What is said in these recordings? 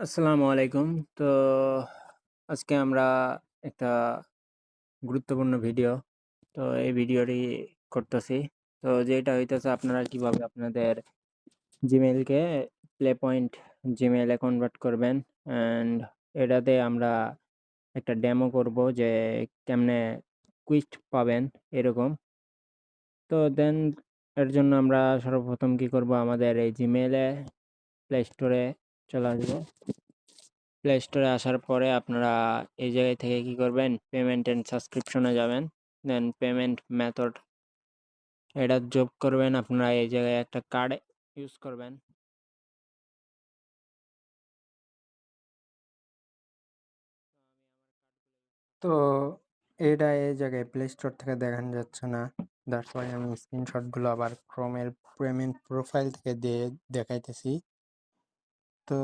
আসসালামু আলাইকুম। তো আজকে আমরা একটা গুরুত্বপূর্ণ ভিডিও। তো এই ভিডিওটি করতেছি। তো যেটা হইতেছে আপনারা কিভাবে আপনাদের Gmail কে প্লে পয়েন্ট Gmail এ কনভার্ট করবেন। অ্যান্ড এটাতে আমরা একটা ডেমো করব যে কেমনে কুইক পাবেন এরকম। তো দেন এর জন্য আমরা সর্বপ্রথম কি করব, আমাদের এই Gmail এ প্লে স্টোরে চলে আসবো। প্লে স্টোরে আসার পরে আপনারা এই জায়গায় থেকে কি করবেন, পেমেন্ট এন্ড সাবস্ক্রিপশনে যাবেন। দেন পেমেন্ট মেথড এটা যোগ করবেন। আপনারা এই জায়গায় একটা কার্ড ইউজ করবেন। তো এটা এই জায়গায় প্লে স্টোর থেকে দেখানো যাচ্ছে না, দ্যাটস ওয়াই আমি স্ক্রিনশটগুলো আবার ক্রোমের পেমেন্ট প্রোফাইল থেকে দিয়ে দেখাইতেছি। তো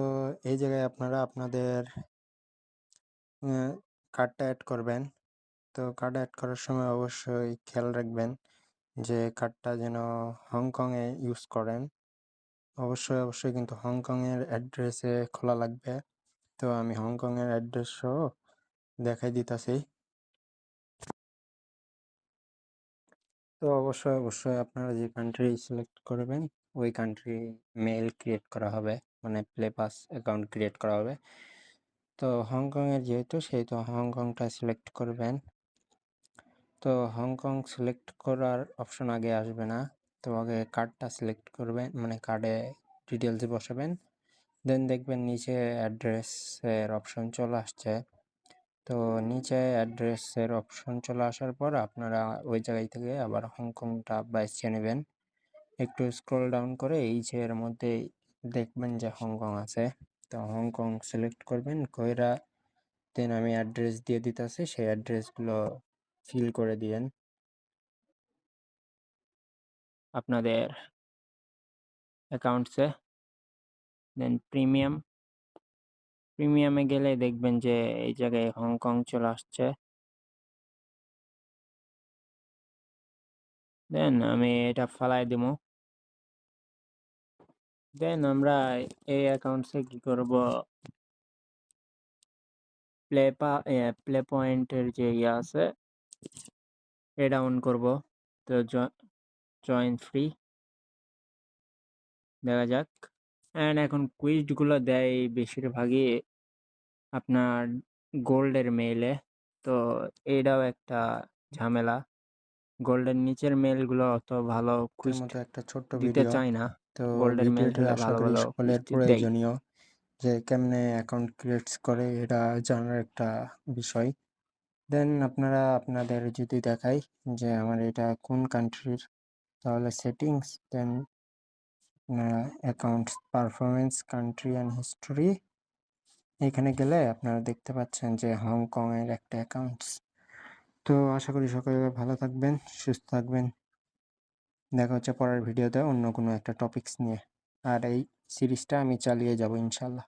এই জায়গায় আপনারা আপনাদের কার্ডটা অ্যাড করবেন। তো কার্ড অ্যাড করার সময় অবশ্যই খেয়াল রাখবেন যে কার্ডটা যেন হংকংয়ে ইউজ করেন। অবশ্যই কিন্তু হংকংয়ের অ্যাড্রেসে খোলা লাগবে। তো আমি হংকংয়ের অ্যাড্রেস সহ দেখাই দিতাছি। তো অবশ্যই আপনারা যে কান্ট্রি সিলেক্ট করবেন ওই কান্ট্রি মেইল ক্রিয়েট করা হবে, মানে প্লে পাস অ্যাকাউন্ট ক্রিয়েট করা হবে। তো হংকংয়ের যেহেতু সেহেতু হংকংটা সিলেক্ট করবেন। তো হংকং সিলেক্ট করার অপশন আগে আসবে না, তো আগে কার্ডটা সিলেক্ট করবেন, মানে কার্ডে ডিটেলসে বসাবেন। দেন দেখবেন নিচে অ্যাড্রেসের অপশন চলে আসছে। তো নিচে অ্যাড্রেসের অপশন চলে আসার পর আপনারা ওই জায়গায় থেকে আবার হংকংটা বেছে নেবেন। একটু স্ক্রল ডাউন করে এইচের মধ্যে দেখবেন যে হংকং আছে। তো হংকং সিলেক্ট করবেন কইরা দেন আমি অ্যাড্রেস দিয়ে দিতেছি, সেই অ্যাড্রেসগুলো ফিল করে দিয়েন আপনাদের অ্যাকাউন্টসে। দেন প্রিমিয়ামে গেলে দেখবেন যে এই জায়গায় হংকং চলে আসছে। দেন আমি এটা ফালাই দিব। দেন আমরা এই অ্যাকাউন্টসে কি করব, প্লে পয়েন্টের যে আছে এটা অন করব। তো জয়েন ফ্রি দেখা যাক। অ্যান্ড এখন কুইজগুলো দেয় বেশিরভাগই আপনার গোল্ডের মেইলে। তো এটাও একটা ঝামেলা, গোল্ডের নিচের মেইলগুলো অত ভালো কুইজ মতো একটা ছোট্ট দিতে ভিডিও। চায় না। তো গোল্ডের মেইল ভিডিওটি হলে আশা ভালো করি ভালো কুইজ সকলের দেয়। প্রয়োজনীয়, যে কেমনে অ্যাকাউন্ট ক্রিয়েটস করে এটা জানার একটা বিষয়। দেন আপনারা আপনাদের যদি দেখাই যে আমার এটা কোন কান্ট্রির, তাহলে settings, then accounts performance, country and history, এখানে গেলে আপনারা দেখতে পাচ্ছেন যে হংকংয়ের একটা অ্যাকাউন্টস। তো আশা করি সকলে ভালো থাকবেন, সুস্থ থাকবেন। দেখা হচ্ছে পরের ভিডিওতে অন্য কোনো একটা টপিকস নিয়ে। আর এই সিরিজটা আমি চালিয়ে যাব ইনশাল্লাহ।